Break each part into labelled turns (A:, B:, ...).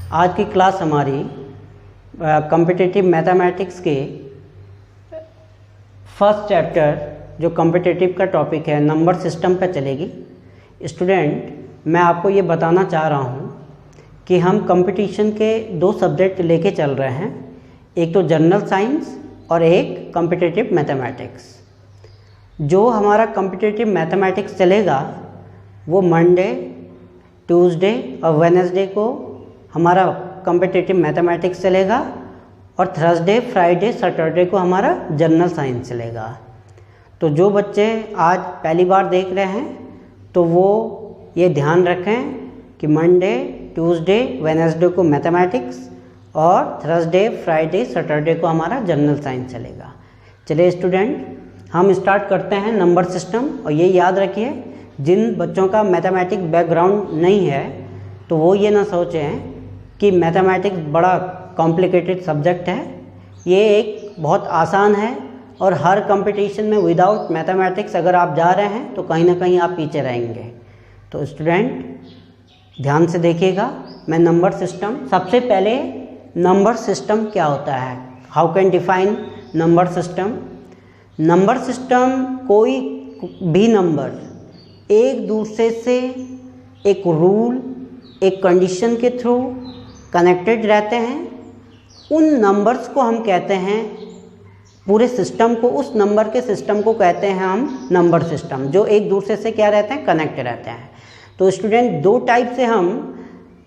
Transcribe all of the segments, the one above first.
A: आज की क्लास हमारी कॉम्पिटिटिव मैथमेटिक्स के फर्स्ट चैप्टर जो कॉम्पिटिटिव का टॉपिक है नंबर सिस्टम पर चलेगी। स्टूडेंट, मैं आपको ये बताना चाह रहा हूँ कि हम कंपटीशन के दो सब्जेक्ट लेके चल रहे हैं, एक तो जनरल साइंस और एक कॉम्पिटिटिव मैथमेटिक्स। जो हमारा कॉम्पिटिटिव मैथमेटिक्स चलेगा वो मंडे, ट्यूसडे और वेडनेसडे को हमारा कॉम्पिटिटिव मैथमेटिक्स चलेगा और थर्सडे, फ्राइडे, सैटरडे को हमारा जनरल साइंस चलेगा। तो जो बच्चे आज पहली बार देख रहे हैं तो वो ये ध्यान रखें कि मंडे, ट्यूसडे, वेडनेसडे को मैथमेटिक्स और थर्सडे, फ्राइडे, सैटरडे को हमारा जनरल साइंस चलेगा। चलिए स्टूडेंट, हम स्टार्ट करते हैं नंबर सिस्टम। और ये याद रखिए, जिन बच्चों का मैथमेटिक्स बैकग्राउंड नहीं है तो वो ये ना सोचें कि मैथमेटिक्स बड़ा कॉम्प्लिकेटेड सब्जेक्ट है। ये एक बहुत आसान है और हर कंपटीशन में विदाउट मैथमेटिक्स अगर आप जा रहे हैं तो कहीं ना कहीं आप पीछे रहेंगे। तो स्टूडेंट ध्यान से देखिएगा। मैं नंबर सिस्टम, सबसे पहले नंबर सिस्टम क्या होता है, how can define number system. Number system कोई भी नंबर एक दूसरे से एक रूल, एक कंडीशन के थ्रू कनेक्टेड रहते हैं। उन नंबर्स को हम कहते हैं, पूरे सिस्टम को, उस नंबर के सिस्टम को कहते हैं हम नंबर सिस्टम, जो एक दूसरे से क्या रहते हैं, कनेक्ट रहते हैं। तो स्टूडेंट, दो टाइप से हम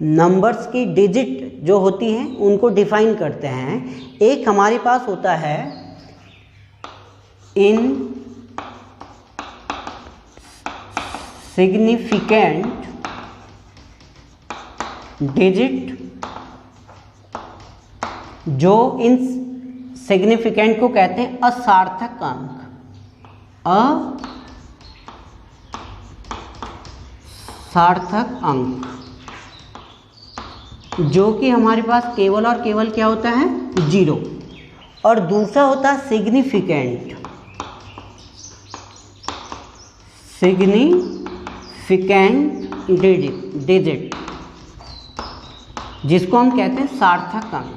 A: नंबर्स की डिजिट जो होती हैं उनको डिफाइन करते हैं। एक हमारे पास होता है इन सिग्निफिकेंट डिजिट, जो इन सिग्निफिकेंट को कहते हैं असार्थक अंक, असार्थक अंक, जो कि हमारे पास केवल और केवल क्या होता है, 0। और दूसरा होता है सिग्निफिकेंट, सिग्निफिकेंट डिजिट, जिसको हम कहते हैं सार्थक अंक,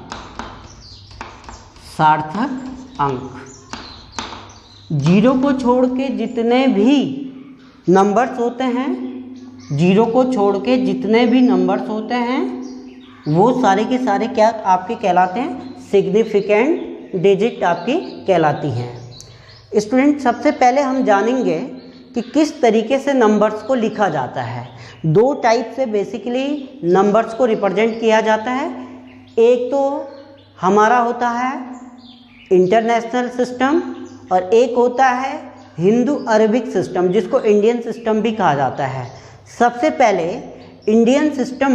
A: सार्थक अंक। 0 को छोड़ के जितने भी नंबर्स होते हैं, 0 को छोड़ के जितने भी नंबर्स होते हैं वो सारे के सारे क्या आपके कहलाते हैं, सिग्निफिकेंट डिजिट आपकी कहलाती हैं। स्टूडेंट, सबसे पहले हम जानेंगे कि किस तरीके से नंबर्स को लिखा जाता है। दो टाइप से बेसिकली नंबर्स को रिप्रेजेंट किया जाता है। एक तो हमारा होता है इंटरनेशनल सिस्टम और एक होता है हिंदू अरबिक सिस्टम, जिसको इंडियन सिस्टम भी कहा जाता है। सबसे पहले इंडियन सिस्टम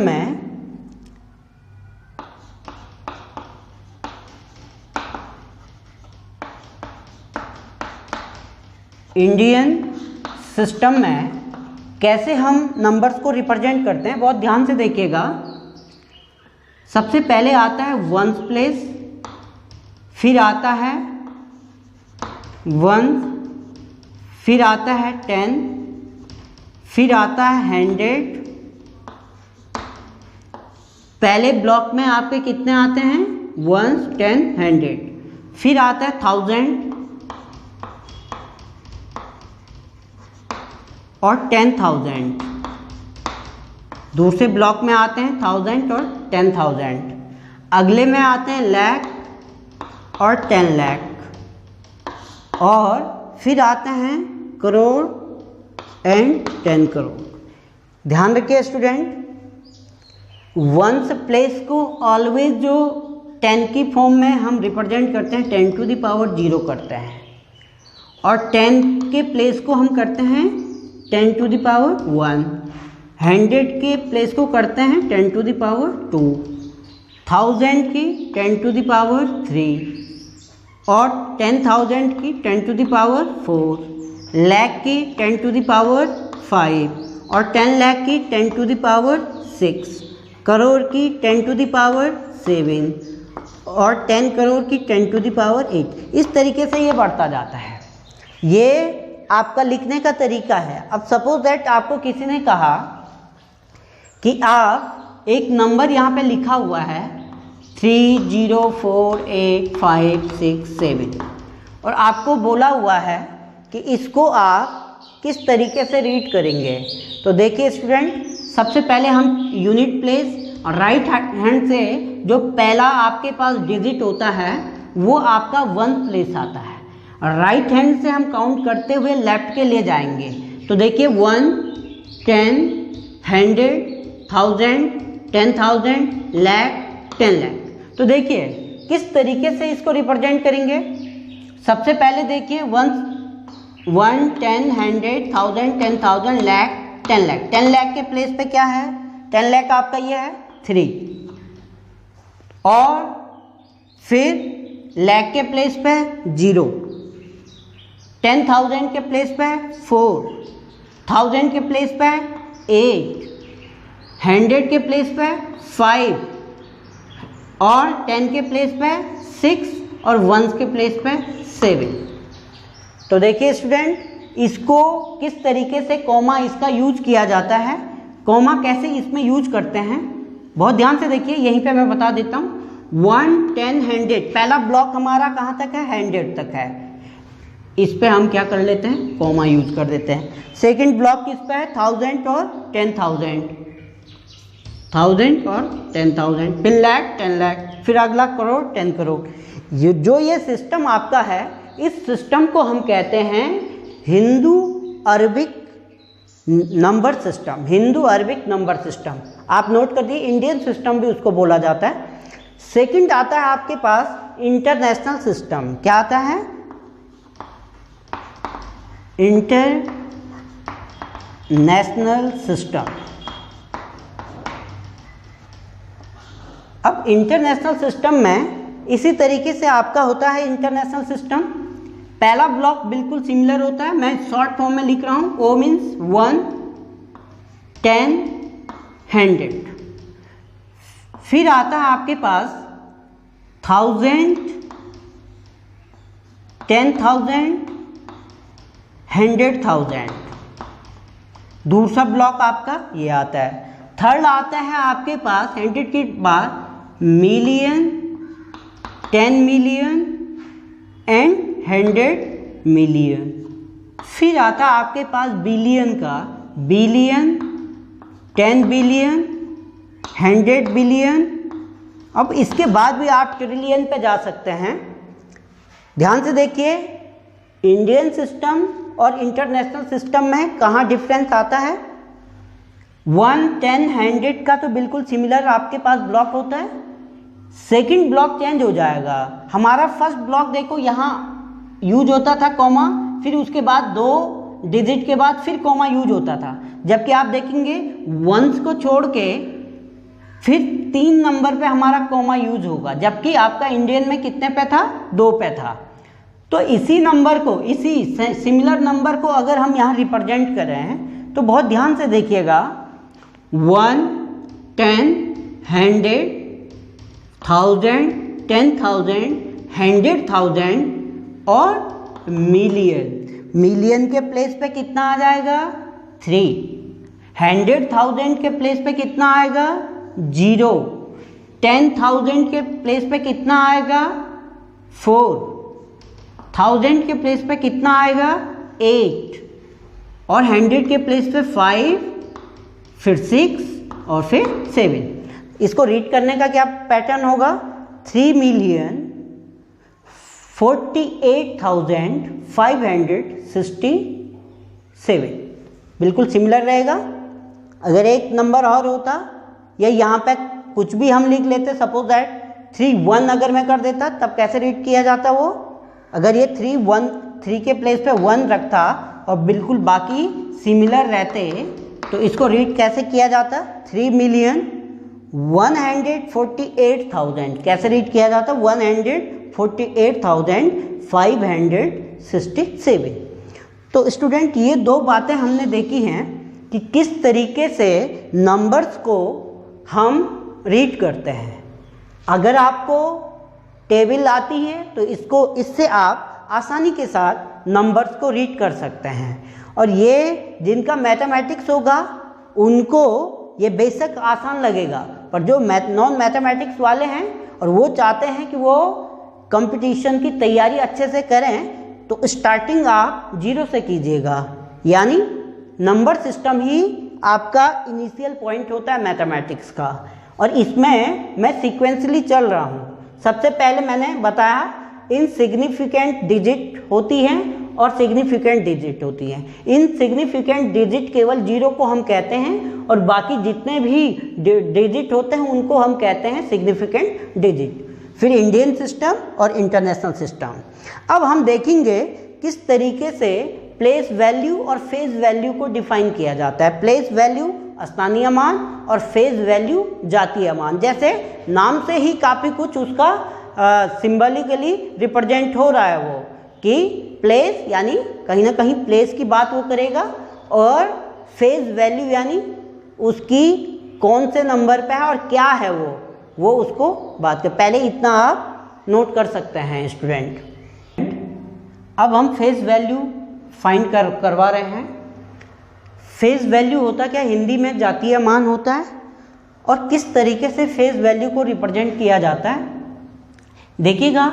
A: में कैसे हम नंबर्स को रिप्रेजेंट करते हैं, बहुत ध्यान से देखिएगा। सबसे पहले आता है वंस प्लेस, फिर आता है 1, फिर आता है 10, फिर आता है 100। पहले ब्लॉक में आपके कितने आते हैं, 1, 10, 100। फिर आता है 1000 और 10,000। दूसरे ब्लॉक में आते हैं 1000 और 10,000। अगले में आते हैं लाख और 10 लाख। और फिर आते हैं करोड़ एंड 10 करोड़। ध्यान रखिए स्टूडेंट, वंस प्लेस को ऑलवेज जो 10 की फॉर्म में हम रिप्रेजेंट करते हैं, 10 टू द पावर 0 करते हैं। और 10 के प्लेस को हम करते हैं 10 टू द पावर 1। 100 के प्लेस को करते हैं 10 टू द पावर 2। 1000 की 10 टू द पावर 3 और 10,000 की 10 टू द पावर 4। लाख की 10 टू द पावर 5 और 10 लाख की 10 टू द पावर 6। करोड़ की 10 टू द पावर 7 और 10 करोड़ की 10 टू द पावर 8। इस तरीके से ये बढ़ता जाता है। ये आपका लिखने का तरीका है। अब सपोज दैट आपको किसी ने कहा कि आप एक नंबर यहाँ पे लिखा हुआ है 304856 और आपको बोला हुआ है कि इसको आप किस तरीके से रीड करेंगे। तो देखिए स्टूडेंट, सबसे पहले हम यूनिट प्लेस और राइट हैंड से जो पहला आपके पास डिजिट होता है वो आपका 1 प्लेस आता है और राइट हैंड से हम काउंट करते हुए लेफ्ट के लिए जाएंगे। तो देखिए 1, 10, 100, 1000, 10,000, लाख, 10 लाख। तो देखिए किस तरीके से इसको रिप्रेजेंट करेंगे। सबसे पहले देखिए 1, 10, 100, 1000, 10,000, लाख, 10 लाख। 10 लाख के प्लेस पे क्या है? 10 लाख आपका ये है 3 और फिर लाख के प्लेस पे 0, 10,000 के प्लेस पे 4, 1000 के प्लेस पे 8, 100 के प्लेस पे 5 और 10 के प्लेस पे 6 और 1 के प्लेस पे 7। तो देखिए स्टूडेंट, इसको किस तरीके से कॉमा इसका यूज किया जाता है, कॉमा कैसे इसमें यूज करते हैं, बहुत ध्यान से देखिए। यहीं पे मैं बता देता हूँ। 1, 10, 100 पहला ब्लॉक हमारा कहाँ तक है? 100 तक है। इस पे हम क्या कर लेते हैं? कॉमा यूज कर देते हैं। सेकंड ब्लॉक किस पे है? 1000 और 10,000, 1000 और 10,000, फिर लाख, 10 लाख, फिर अगला करोड़, 10 करोड़। ये सिस्टम आपका है, इस सिस्टम को हम कहते हैं Hindu Arabic number system. Hindu Arabic number system आप नोट कर दिए, इंडियन सिस्टम भी उसको बोला जाता है। सेकंड आता है आपके पास इंटरनेशनल सिस्टम। क्या आता है? International system. अब इंटरनेशनल सिस्टम में इसी तरीके से आपका होता है इंटरनेशनल सिस्टम। पहला ब्लॉक बिल्कुल सिमिलर होता है, मैं शॉर्ट फॉर्म में लिख रहा हूँ। O means 1, 10, 100। फिर आता है आपके पास 1000, 10,000, 100,000। दूसरा ब्लॉक आपका ये आता है। थर्ड आता है आपके पास 100 के बाद मिलियन, 10 मिलियन एंड 100 मिलियन। फिर आता है आपके पास बिलियन का, बिलियन, 10 बिलियन, 100 बिलियन। अब इसके बाद भी आप ट्रिलियन पे जा सकते हैं। ध्यान से देखिए, इंडियन सिस्टम और इंटरनेशनल सिस्टम में कहाँ डिफरेंस आता है। 1, 10, 100 का तो बिल्कुल सिमिलर आपके पास ब्लॉक होता है। सेकंड ब्लॉक चेंज हो जाएगा। हमारा फर्स्ट ब्लॉक देखो यहाँ यूज होता था कॉमा, फिर उसके बाद 2 डिजिट के बाद फिर कॉमा यूज होता था। जबकि आप देखेंगे 1 को छोड़ के फिर 3 नंबर पे हमारा कॉमा यूज होगा, जबकि आपका इंडियन में कितने पे था? 2 पे था। तो इसी नंबर को, इसी सिमिलर नंबर को अगर हम यहाँ रिप्रेजेंट कर रहे हैं तो बहुत ध्यान से देखिएगा। 1, 10, 100, 1000, 10,000, 100,000 और मिलियन। मिलियन के प्लेस पे कितना आ जाएगा? 3। 100,000 के प्लेस पे कितना आएगा? 0। 10,000 के प्लेस पे कितना आएगा? 4। 1000 के प्लेस पे कितना आएगा? 8 और 100 के प्लेस पे 5, फिर 6 और फिर 7। इसको रीड करने का क्या पैटर्न होगा? 3,48,567 बिल्कुल सिमिलर रहेगा। अगर एक नंबर और होता या यहाँ पे कुछ भी हम लिख लेते, सपोज दैट 3 अगर मैं कर देता, तब कैसे रीड किया जाता वो? अगर ये 3 के प्लेस पे 1 रखता और बिल्कुल बाकी सिमिलर रहते तो इसको रीड कैसे किया जाता? 3,148,000 कैसे रीड किया जाता? 148,567। तो स्टूडेंट, ये 2 बातें हमने देखी हैं कि किस तरीके से नंबर्स को हम रीड करते हैं। अगर आपको टेबल आती है तो इससे आप आसानी के साथ नंबर्स को रीड कर सकते हैं। और ये जिनका मैथमेटिक्स होगा उनको ये बेशक आसान लगेगा, पर जो नॉन मैथमेटिक्स वाले हैं और वो चाहते हैं कि वो कंपटीशन की तैयारी अच्छे से करें, तो स्टार्टिंग आप 0 से कीजिएगा, यानी नंबर सिस्टम ही आपका इनिशियल पॉइंट होता है मैथमेटिक्स का। और इसमें मैं सीक्वेंसली चल रहा हूँ। सबसे पहले मैंने बताया इनसिग्निफिकेंट डिजिट होती हैं और सिग्निफिकेंट डिजिट होती हैं। इनसिग्निफिकेंट डिजिट केवल 0 को हम कहते हैं और बाकी जितने भी डिजिट होते हैं उनको हम कहते हैं सिग्निफिकेंट डिजिट। फिर इंडियन सिस्टम और इंटरनेशनल सिस्टम। अब हम देखेंगे किस तरीके से प्लेस वैल्यू और फेज वैल्यू को डिफाइन किया जाता है। प्लेस वैल्यू स्थानीय मान और फेज वैल्यू जातीय मान। जैसे नाम से ही काफ़ी कुछ उसका सिंबॉलिकली रिप्रेजेंट हो रहा है वो कि प्लेस यानी कहीं ना कहीं प्लेस की बात वो करेगा, और फेज वैल्यू यानी उसकी कौन से नंबर पे है और क्या है वो उसको बात कर। पहले इतना आप नोट कर सकते हैं स्टूडेंट। अब हम फेज वैल्यू फाइंड करवा रहे हैं। फेज वैल्यू होता क्या, हिंदी में जातीय मान होता है। और किस तरीके से फेज वैल्यू को रिप्रेजेंट किया जाता है देखिएगा।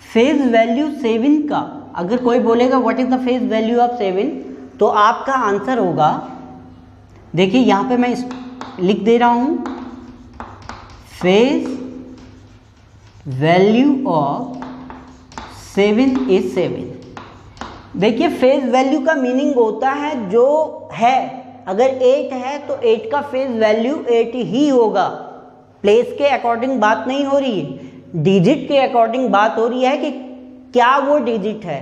A: फेज वैल्यू 7 का, अगर कोई बोलेगा what is the phase value of 7, तो आपका आंसर होगा, देखिए यहाँ पे मैं लिख दे रहा हूँ, फेज वैल्यू ऑफ 7 इज 7। देखिए फेज वैल्यू का मीनिंग होता है जो है, अगर 8 है तो 8 का फेज वैल्यू 8 ही होगा। प्लेस के अकॉर्डिंग बात नहीं हो रही है, डिजिट के अकॉर्डिंग बात हो रही है कि क्या वो डिजिट है।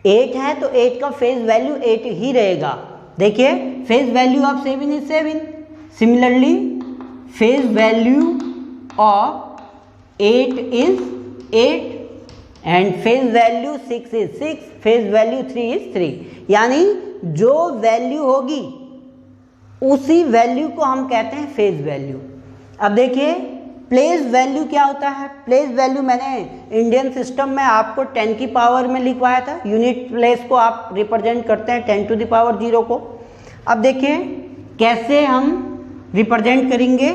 A: 8 है तो 8 का फेज वैल्यू 8 ही रहेगा। देखिए phase value of 7 is 7। Similarly phase value of 8 is 8 and phase value 6 is 6, phase value 3 is 3। यानी जो वैल्यू होगी उसी वैल्यू को हम कहते हैं फेज वैल्यू। अब देखिए प्लेस वैल्यू क्या होता है। प्लेस वैल्यू मैंने इंडियन सिस्टम में आपको 10 की पावर में लिखवाया था। यूनिट प्लेस को आप रिप्रेजेंट करते हैं 10 टू द पावर 0 को। अब देखिए कैसे हम रिप्रेजेंट करेंगे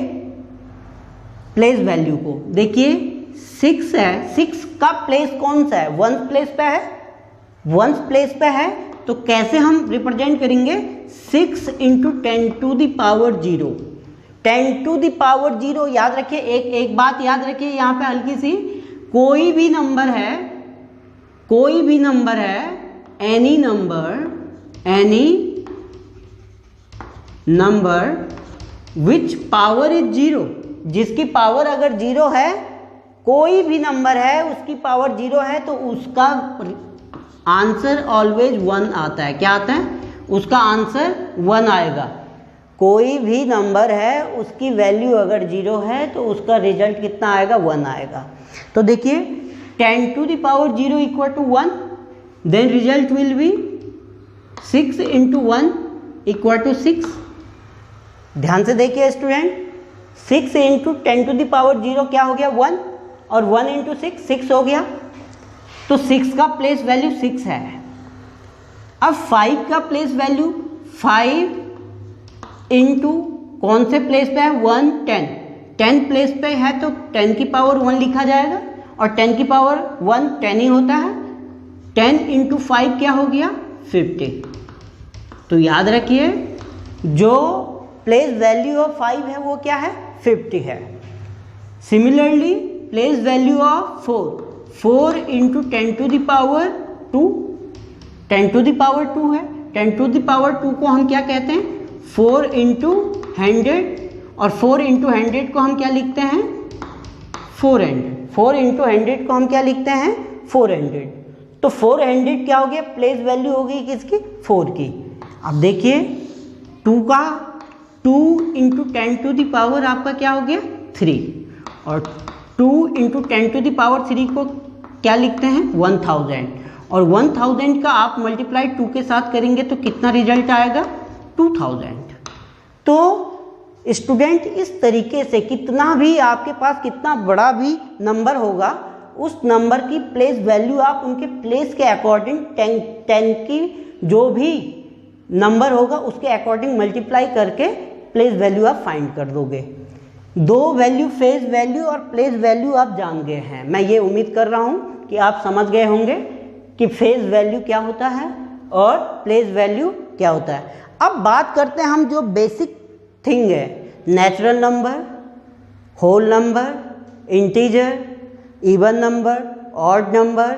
A: प्लेस वैल्यू को। देखिए 6 है, 6 का प्लेस कौन सा है, 1 प्लेस पे है, 1 प्लेस पे है, तो कैसे हम रिप्रेजेंट करेंगे 6 into 10 to the power 0। 10 to the power 0 याद रखिए। एक बात याद रखिए यहाँ पे हल्की सी, कोई भी नंबर है, any number which power is 0, जिसकी पावर अगर 0 है, कोई भी नंबर है उसकी पावर 0 है, तो उसका आंसर ऑलवेज 1 आता है। क्या आता है, उसका आंसर 1 आएगा। कोई भी नंबर है उसकी वैल्यू अगर 0 है तो उसका रिजल्ट कितना आएगा, 1 आएगा। तो देखिए 10 to the power 0 equal to 1, then result will be 6 into 1 equal to 6। ध्यान से देखिए student, 6 into 10 to the power 0 क्या हो गया, 1, और 1 इंटू 6 हो गया। तो 6 का प्लेस वैल्यू 6 है। अब 5 का प्लेस वैल्यू 5 इंटू कौन से प्लेस पे है, 1, 10। 10 प्लेस पे है तो 10 की पावर 1 लिखा जाएगा, और 10 की पावर 1 10 ही होता है। 10 इंटू 5 क्या हो गया, 50। तो याद रखिए जो प्लेस वैल्यू ऑफ 5 है वो क्या है, 50 है। Similarly place value of 4 into 10 to the power 2, 10 to the power 2 है। 10 टू द पावर 2 को हम क्या कहते हैं, 4 इंटू 100, और 4 इंटू 100 को हम क्या लिखते हैं, 400। 4 इंटू 100 को हम क्या लिखते हैं, 400। तो 400 क्या हो गया, प्लेस वैल्यू हो गई किसकी, 4 की। अब देखिए 2 इंटू 10 टू द पावर आपका क्या हो गया, 3, और 2 इंटू 10 टू द पावर 3 को क्या लिखते हैं, 1000, और 1000 का आप मल्टीप्लाई 2 के साथ करेंगे तो कितना रिजल्ट आएगा, 2000। तो स्टूडेंट इस तरीके से कितना भी आपके पास कितना बड़ा भी नंबर होगा, उस नंबर की प्लेस वैल्यू आप उनके प्लेस के अकॉर्डिंग 10 की जो भी नंबर होगा उसके अकॉर्डिंग मल्टीप्लाई करके प्लेस वैल्यू आप फाइंड कर दोगे। दो वैल्यू फेज वैल्यू और प्लेस वैल्यू आप जान गए हैं। मैं ये उम्मीद कर रहा हूँ कि आप समझ गए होंगे कि फेज वैल्यू क्या होता है और प्लेस वैल्यू क्या होता है। अब बात करते हैं हम जो बेसिक थिंग है, natural number, whole number, integer, even number, odd number,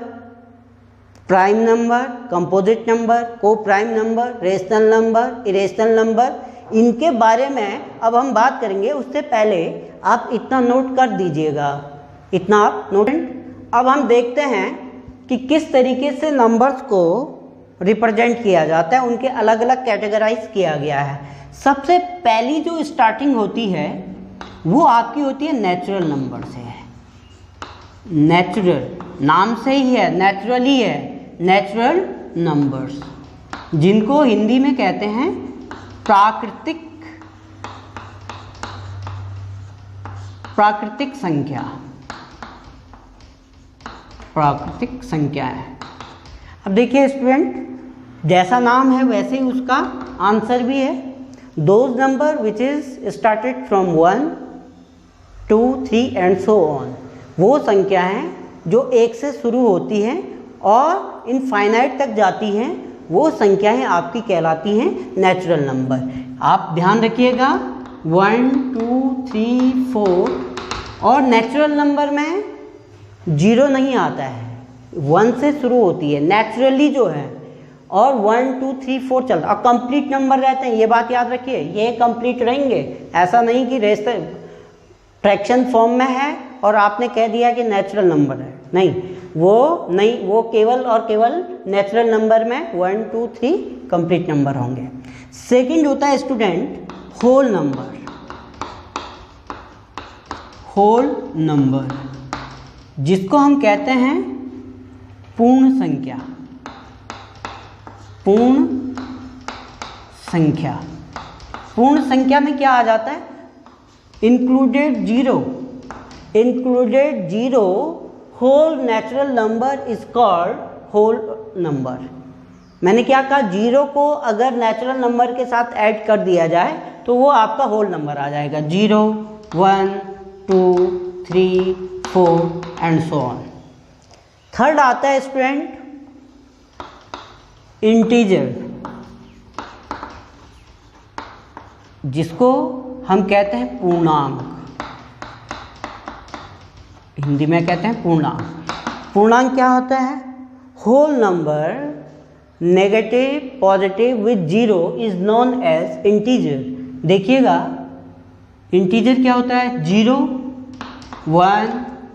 A: prime number, composite number, co prime number, rational number, irrational number, इनके बारे में अब हम बात करेंगे। उससे पहले आप इतना नोट कर दीजिएगा, इतना आप नोट। अब हम देखते हैं कि किस तरीके से नंबर्स को रिप्रेजेंट किया जाता है, उनके अलग अलग कैटेगराइज किया गया है। सबसे पहली जो स्टार्टिंग होती है वो आपकी होती है नेचुरल नंबर से है। नेचुरल नाम से ही है, नेचुरल ही है, नेचुरल नंबर्स, जिनको हिंदी में कहते हैं प्राकृतिक संख्या, प्राकृतिक संख्या है। अब देखिए स्टूडेंट, जैसा नाम है वैसे ही उसका आंसर भी है। Those number which is started from 1, 2, 3 and so on, वो संख्या हैं जो 1 से शुरू होती हैं और इनफाइनाइट तक जाती हैं, वो संख्याएं आपकी कहलाती हैं नेचुरल नंबर। आप ध्यान रखिएगा 1, 2, 3, 4 और नेचुरल नंबर में 0 नहीं आता है, 1 से शुरू होती है नेचुरली जो है, और 1, 2, 3, 4 चलता है। और कंप्लीट नंबर रहते हैं, ये बात याद रखिए, ये कंप्लीट रहेंगे। ऐसा नहीं कि रेशनल फ्रैक्शन फॉर्म में है और आपने कह दिया कि नेचुरल नंबर है, नहीं, वो केवल और केवल नेचुरल नंबर में 1, 2, 3 कंप्लीट नंबर होंगे। सेकंड होता है student whole number. Whole number जिसको हम कहते हैं पूर्ण संख्या, पूर्ण संख्या। पूर्ण संख्या में क्या आ जाता है? Included zero, included zero whole natural number is called whole number. मैंने क्या कहा, जीरो को अगर नेचुरल नंबर के साथ ऐड कर दिया जाए तो वो आपका होल नंबर आ जाएगा। 0, 1, 2, 3, 4 एंड सो ऑन। थर्ड आता है स्टूडेंट इंटीजर, जिसको हम कहते हैं पूर्णांक, हिंदी में कहते हैं पूर्णांक। पूर्णांक क्या होता है? Whole number negative positive with 0 is known as integer. देखिएगा इंटीजर क्या होता है? 0, 1,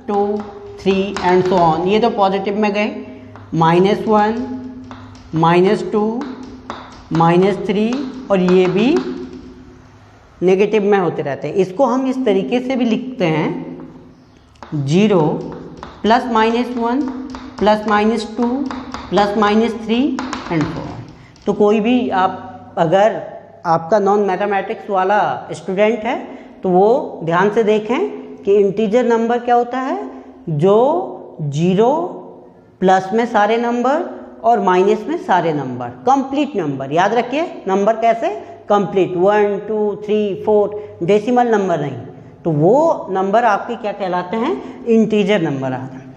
A: 2, 3 एंड सो ऑन। ये तो पॉजिटिव में गए, -1, -2, -3 और ये भी नेगेटिव में होते रहते हैं। इसको हम इस तरीके से भी लिखते हैं 0 +, -1 +, -2 +, -3 एंड सो ऑन। तो कोई भी आप अगर आपका नॉन मैथमेटिक्स वाला स्टूडेंट है तो वो ध्यान से देखें कि इंटीजर नंबर क्या होता है, जो 0 प्लस में सारे नंबर और माइनस में सारे नंबर, कंप्लीट नंबर। याद रखिए नंबर कैसे? कंप्लीट, 1, 2, 3, 4, डेसिमल नंबर नहीं, तो वो नंबर आपके क्या कहलाते हैं? इंटीजर नंबर आते हैं।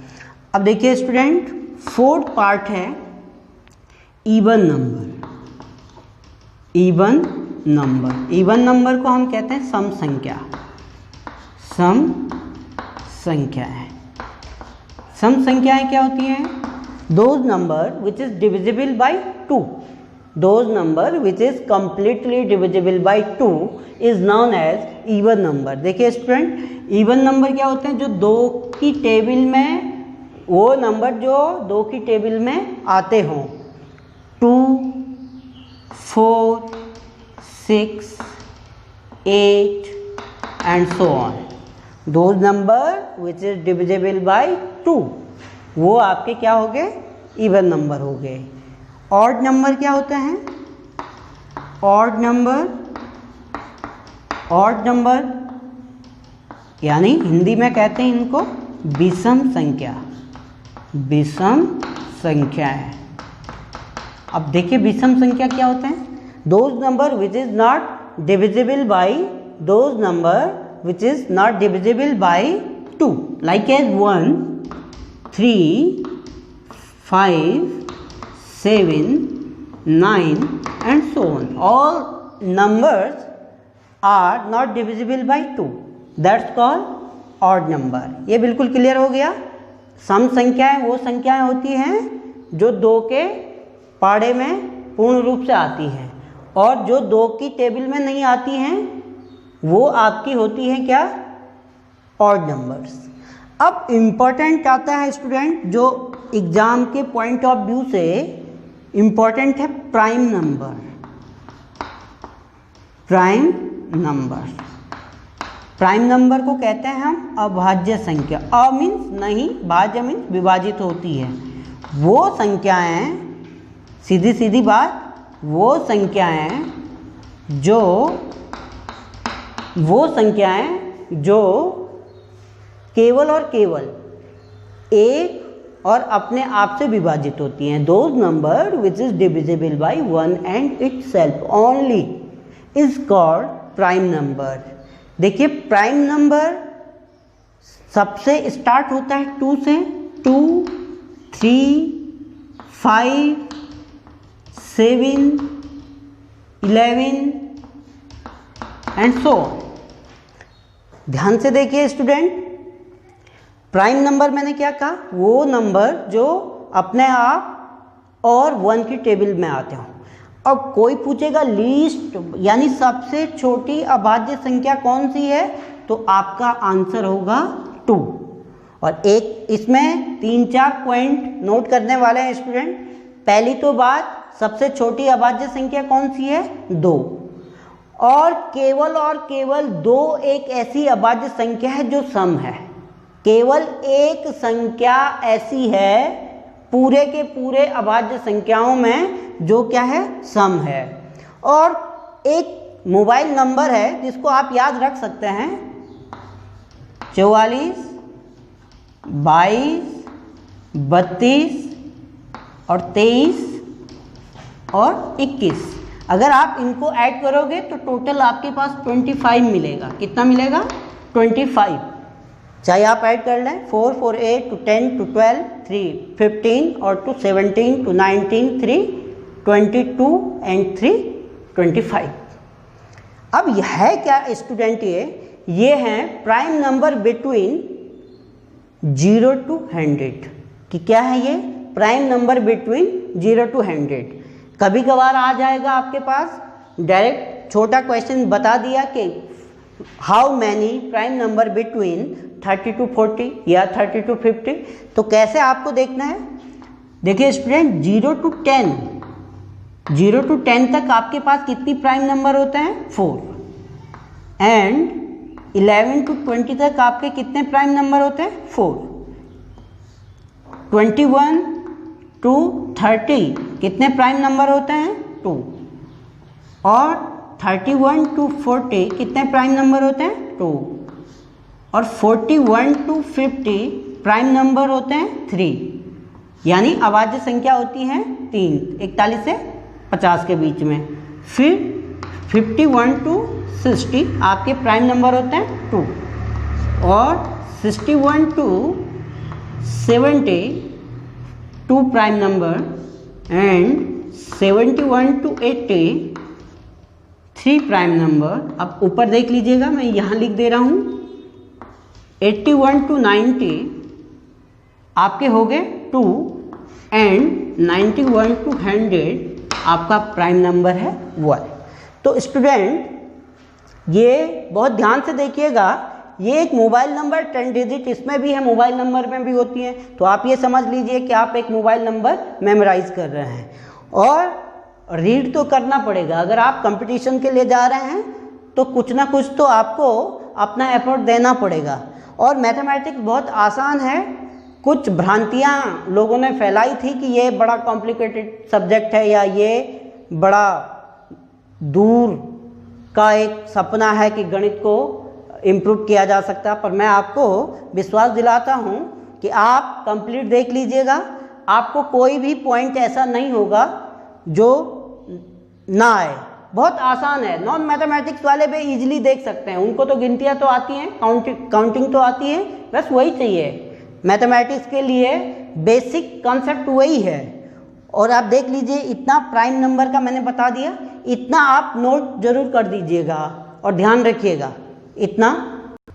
A: अब देखिए स्टूडेंट, फोर्थ पार्ट है even number. Even number, even number को हम कहते हैं सम संख्या। सम संख्याएं, सम संख्याएं क्या होती हैं? Those number which is divisible by 2, those number which is completely divisible by 2 is known as even number. देखिए स्टूडेंट, इवन नंबर क्या होते हैं? जो 2 की टेबल में, वो नंबर जो 2 की टेबल में आते हों, 2, 4, 6, 8 and so on. Those number which is divisible by 2 वो आपके क्या हो गए? इवन नंबर हो गए। ऑड नंबर क्या होते हैं? ऑड नंबर, ऑड नंबर यानी हिंदी में कहते हैं इनको विषम संख्या, विषम संख्या है। अब देखिए विषम संख्या क्या होते हैं? Those number which is not divisible by those number which is not divisible by 2, like as 1, 3, 5, 7, 9 and so on. All numbers are not divisible by 2. That's called odd number. ये बिल्कुल क्लियर हो गया। सम संख्याएं वो संख्याएं होती हैं जो 2 के पाड़े में पूर्ण रूप से आती हैं, और जो 2 की टेबल में नहीं आती हैं वो आपकी होती है क्या, ऑड नंबर्स। अब इम्पोर्टेंट आता है स्टूडेंट, जो एग्जाम के पॉइंट ऑफ व्यू से इम्पोर्टेंट है, prime number. Prime number, prime number को कहते हैं हम अभाज्य संख्या। अ मीन्स नहीं, भाज्य मीन्स विभाजित होती है। वो संख्याएं, सीधी सीधी बात, वो संख्याएं जो केवल और केवल एक और अपने आप से विभाजित होती हैं। Those number which is divisible by 1 and itself only is called prime number. देखिए प्राइम नंबर सबसे स्टार्ट होता है 2 से, 2, 3, 5, 7, 11 एंड सो। ध्यान से देखिए स्टूडेंट, प्राइम नंबर मैंने क्या कहा, वो नंबर जो अपने आप और 1 की टेबल में आते हो। अब कोई पूछेगा लीस्ट यानी सबसे छोटी अभाज्य संख्या कौन सी है, तो आपका आंसर होगा 2। और एक इसमें 3-4 पॉइंट नोट करने वाले हैं स्टूडेंट। पहली तो बात, सबसे छोटी अभाज्य संख्या कौन सी है, 2। और केवल 2 एक ऐसी अभाज्य संख्या है जो सम है। केवल एक संख्या ऐसी है पूरे के पूरे अभाज्य संख्याओं में जो क्या है, सम है। और एक मोबाइल नंबर है जिसको आप याद रख सकते हैं, 44, 22, 32 और 23 और 21। अगर आप इनको ऐड करोगे तो टोटल आपके पास 25 मिलेगा। कितना मिलेगा, 25। चाहे आप ऐड कर लें 4, 4, 8 to 10 to 12, 3, 15 और 2, 17 to 19, 3, 22 and 3, 25। अब यह है क्या स्टूडेंट, ये हैं प्राइम नंबर बिटवीन 0 to 100 कि क्या है ये, प्राइम नंबर बिटवीन 0 to 100। कभी कभार आ जाएगा आपके पास डायरेक्ट छोटा क्वेश्चन बता दिया कि how many prime number between 30 to 40 या 30 to 50। तो कैसे आपको देखना है, देखिए स्टूडेंट 0 to 10 तक आपके पास कितनी प्राइम नंबर होते हैं, 4। एंड 11 to 20 तक आपके कितने प्राइम नंबर होते हैं, 4। 21 to 30 कितने प्राइम नंबर होते हैं, 2। और 31 to 40 कितने प्राइम नंबर होते हैं, 2। और 41 to 50 प्राइम नंबर होते हैं, 3। यानी अभाज्य संख्या होती है 3, 41 से 50 के बीच में। फिर 51 to 60 आपके प्राइम नंबर होते हैं, 2। और 61 to 70 2 prime number. And 71 to 80 3 prime number. अब ऊपर देख लीजिएगा, मैं यहाँ लिख दे रहा हूँ 81 to 90 आपके हो गए 2। एंड 91 to 100 आपका प्राइम नंबर है 1। तो स्टूडेंट ये बहुत ध्यान से देखिएगा, ये एक मोबाइल नंबर 10 डिजिट इसमें भी है, मोबाइल नंबर में भी होती है। तो आप ये समझ लीजिए कि आप एक मोबाइल नंबर मेमोराइज कर रहे हैं और रीड तो करना पड़ेगा। अगर आप कंपटीशन के लिए जा रहे हैं तो कुछ ना कुछ तो आपको अपना एफर्ट देना पड़ेगा। और मैथमेटिक्स बहुत आसान है। कुछ भ्रांतियाँ लोगों ने फैलाई थी कि ये बड़ा कॉम्प्लिकेटेड सब्जेक्ट है या ये बड़ा दूर का एक सपना है कि गणित को इम्प्रूव किया जा सकता है। पर मैं आपको विश्वास दिलाता हूँ कि आप कंप्लीट देख लीजिएगा, आपको कोई भी पॉइंट ऐसा नहीं होगा जो ना आए। बहुत आसान है, नॉन मैथमेटिक्स वाले भी इजीली देख सकते हैं, उनको तो गिनतियाँ तो आती हैं, काउंटिंग तो आती है, बस वही चाहिए। मैथमेटिक्स के लिए बेसिक कॉन्सेप्ट वही है। और आप देख लीजिए, इतना प्राइम नंबर का मैंने बता दिया, इतना आप नोट जरूर कर दीजिएगा और ध्यान रखिएगा इतना।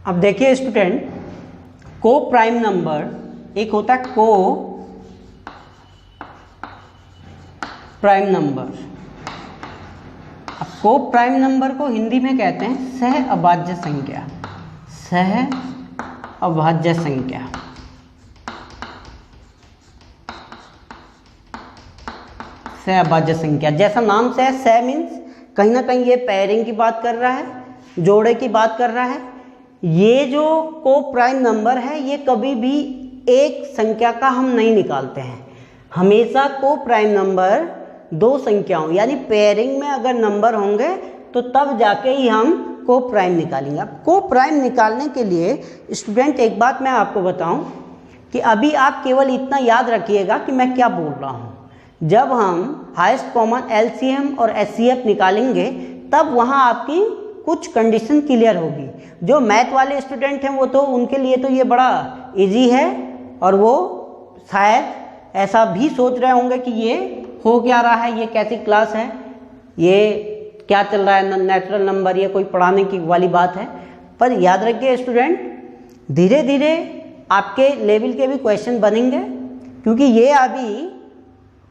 A: अब देखिए स्टूडेंट, को प्राइम नंबर, एक होता है को प्राइम नंबर। अब को प्राइम नंबर को हिंदी में कहते हैं सह अभाज्य संख्या, सह अभाज्य संख्या। सह अभाज्य संख्या, जैसा नाम से है, सह मीन्स कहीं ना कहीं ये पेयरिंग की बात कर रहा है, जोड़े की बात कर रहा है। ये जो को प्राइम नंबर है, ये कभी भी एक संख्या का हम नहीं निकालते हैं, हमेशा को प्राइम नंबर दो संख्याओं यानी पेयरिंग में अगर नंबर होंगे तो तब जाके ही हम को प्राइम निकालेंगे। अब को प्राइम निकालने के लिए स्टूडेंट एक बात मैं आपको बताऊं कि अभी आप केवल इतना याद रखिएगा कि मैं क्या बोल रहा हूं। जब हम हाईएस्ट कॉमन एलसीएम और एचसीएफ निकालेंगे तब वहां आपकी कुछ कंडीशन क्लियर होगी। जो मैथ वाले स्टूडेंट हैं वो तो उनके लिए तो ये बड़ा इजी है, और वो शायद ऐसा भी सोच रहे होंगे कि ये हो क्या रहा है, ये कैसी क्लास है, ये क्या चल रहा है, नेचुरल नंबर, ये कोई पढ़ाने की वाली बात है। पर याद रखिए स्टूडेंट, धीरे धीरे आपके लेवल के भी क्वेश्चन बनेंगे, क्योंकि ये अभी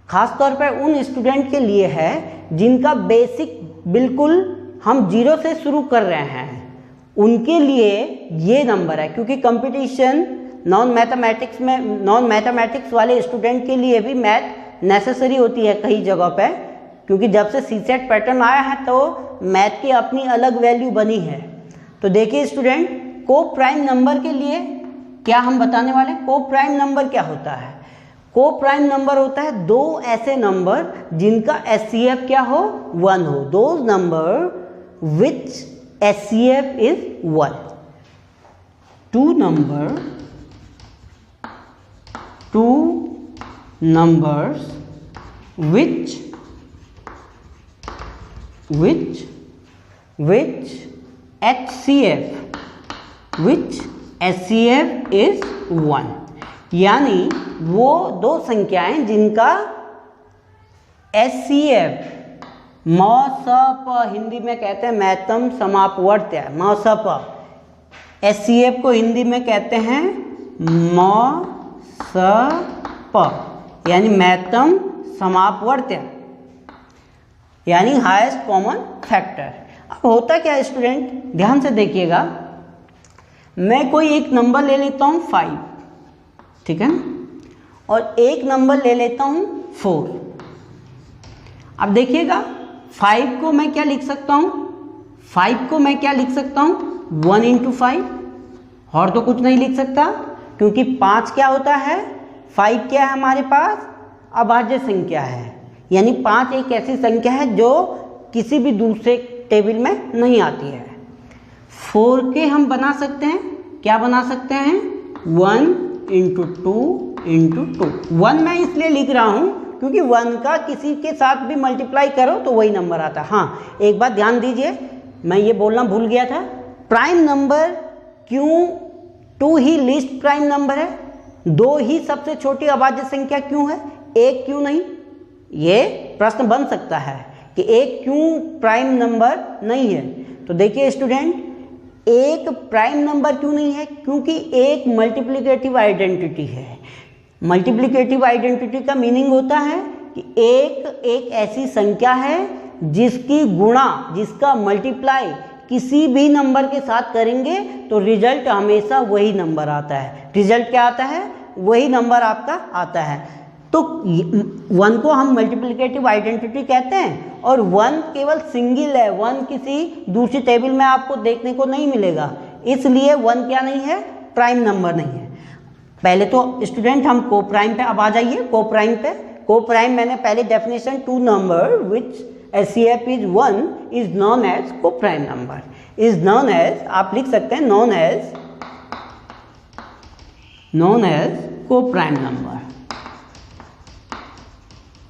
A: खास तौर पर उन स्टूडेंट के लिए है जिनका बेसिक बिल्कुल हम जीरो से शुरू कर रहे हैं, उनके लिए ये नंबर है। क्योंकि कंपटीशन नॉन मैथमेटिक्स वाले स्टूडेंट के लिए भी मैथ नेसेसरी होती है कई जगह पे, क्योंकि जब से सीसेट पैटर्न आया है तो मैथ की अपनी अलग वैल्यू बनी है। तो देखिए स्टूडेंट, को प्राइम नंबर के लिए क्या हम बताने वाले, को प्राइम नंबर क्या होता है। को प्राइम नंबर होता है दो ऐसे नंबर जिनका एचसीएफ क्या हो, 1 हो। Those number which HCF is 1। Two numbers which HCF is 1, यानी वो दो संख्याएं जिनका HCF म स प हिंदी में कहते हैं महत्तम समापवर्त्य, म स प। HCF को हिंदी में कहते हैं म स प, यानी महत्तम समापवर्त्य, यानी हाईएस्ट कॉमन फैक्टर। अब होता क्या है स्टूडेंट, ध्यान से देखिएगा, मैं कोई एक नंबर ले लेता हूँ 5, ठीक है, और एक नंबर ले लेता हूँ 4। अब देखिएगा 5 को मैं क्या लिख सकता हूँ, 5 को मैं क्या लिख सकता हूँ 1 into 5, और तो कुछ नहीं लिख सकता, क्योंकि 5 क्या होता है, 5 क्या है हमारे पास, अभाज्य संख्या है, यानी 5 एक ऐसी संख्या है जो किसी भी दूसरे टेबल में नहीं आती है। 4 के हम बना सकते हैं, क्या बना सकते हैं, 1 into 2 into 2। 1 मैं इसलिए लिख रहा हूँ क्योंकि 1 का किसी के साथ भी मल्टीप्लाई करो तो वही नंबर आता है। हाँ, एक बात ध्यान दीजिए, मैं ये बोलना भूल गया था, प्राइम नंबर क्यों 2 ही लीस्ट प्राइम नंबर है, 2 ही सबसे छोटी अभाज्य संख्या क्यों है, 1 क्यों नहीं। ये प्रश्न बन सकता है कि 1 क्यों प्राइम नंबर नहीं है। तो देखिए स्टूडेंट, 1 प्राइम नंबर क्यों नहीं है, क्योंकि 1 मल्टीप्लिकेटिव आइडेंटिटी है। मल्टीप्लिकेटिव आइडेंटिटी का मीनिंग होता है कि एक ऐसी संख्या है जिसकी गुणा, जिसका मल्टीप्लाई किसी भी नंबर के साथ करेंगे तो रिजल्ट हमेशा वही नंबर आता है। रिजल्ट क्या आता है, वही नंबर आपका आता है। तो 1 को हम मल्टीप्लिकेटिव आइडेंटिटी कहते हैं, और 1 केवल सिंगल है, 1 किसी दूसरी टेबल में आपको देखने को नहीं मिलेगा, इसलिए 1 क्या नहीं है, प्राइम नंबर नहीं है। पहले तो स्टूडेंट हम को प्राइम पे अब आ जाइए, को प्राइम पे। को प्राइम मैंने पहले definition, 2 number which HCF is 1 is known as को prime number, is known as, आप लिख सकते हैं known as को prime number,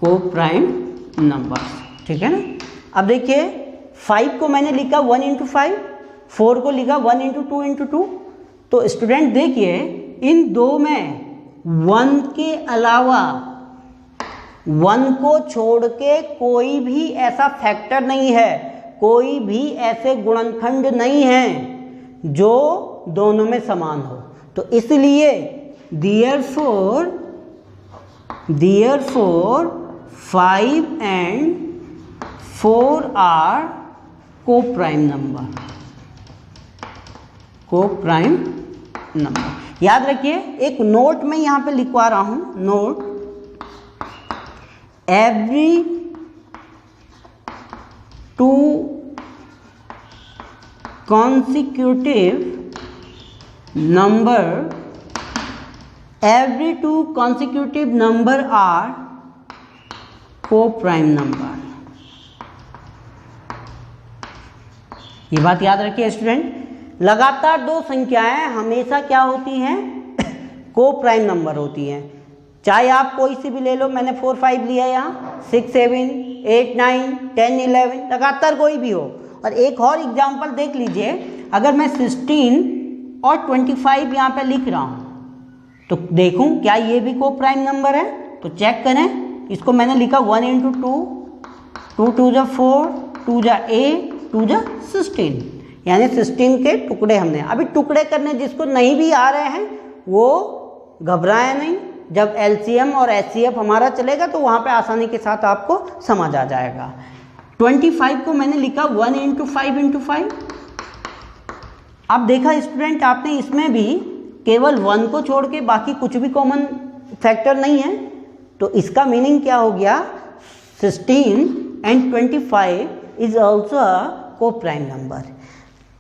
A: co prime number, ठीक है ना। अब देखिए 5 को मैंने लिखा 1 इंटू 5, 4 को लिखा 1 इंटू 2 इंटू 2। तो स्टूडेंट देखिए इन दो में 1 के अलावा 1 को छोड़ के कोई भी ऐसा फैक्टर नहीं है, कोई भी ऐसे गुणनखंड नहीं है जो दोनों में समान हो। तो इसलिए therefore 5 and 4 are co-prime number. याद रखिए, एक नोट में यहां पे लिखवा रहा हूं, note, every 2 consecutive number are co-prime number। ये बात याद रखिए स्टूडेंट, लगातार दो संख्याएं हमेशा क्या होती हैं, को प्राइम नंबर होती हैं। चाहे आप कोई सी भी ले लो, मैंने 4 5 लिया, यहाँ 6 7 8 9 10 11, लगातार कोई भी हो। और एक और एग्जांपल देख लीजिए, अगर मैं 16 और 25 यहाँ पे लिख रहा हूँ तो देखूं क्या ये भी को प्राइम नंबर है, तो चेक करें। इसको मैंने लिखा 1 इंटू 2 2 जा 4 2 जा 8 2 जा 16, यानी 16 के टुकड़े हमने। अभी टुकड़े करने जिसको नहीं भी आ रहे हैं वो घबराए नहीं, जब एलसीएम और एचसीएफ हमारा चलेगा तो वहाँ पे आसानी के साथ आपको समझ आ जाएगा। 25 को मैंने लिखा 1 इंटू 5 इंटू 5। अब देखा स्टूडेंट आपने, इसमें भी केवल 1 को छोड़ के बाकी कुछ भी कॉमन फैक्टर नहीं है, तो इसका मीनिंग क्या हो गया, 16 एंड 25 इज ऑल्सो अ को प्राइम नंबर।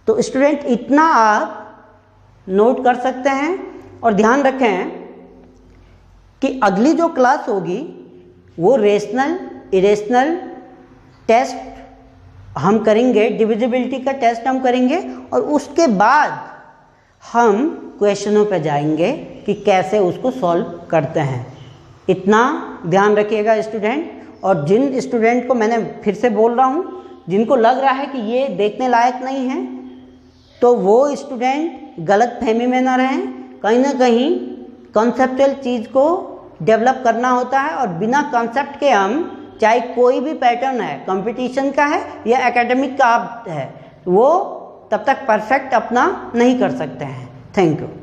A: तो स्टूडेंट इतना आप नोट कर सकते हैं। और ध्यान रखें कि अगली जो क्लास होगी वो रेशनल इरेशनल टेस्ट हम करेंगे, डिविजिबिलिटी का टेस्ट हम करेंगे, और उसके बाद हम क्वेश्चनों पे जाएंगे कि कैसे उसको सॉल्व करते हैं। इतना ध्यान रखिएगा स्टूडेंट। और जिन स्टूडेंट को, मैंने फिर से बोल रहा हूँ, जिनको लग रहा है कि ये देखने लायक नहीं है, तो वो स्टूडेंट गलत फहमी में ना रहें। कहीं ना कहीं कॉन्सेप्चुअल चीज़ को डेवलप करना होता है, और बिना कॉन्सेप्ट के हम, चाहे कोई भी पैटर्न है, कंपटीशन का है या एकेडमिक का है, वो तब तक परफेक्ट अपना नहीं कर सकते हैं। Thank you.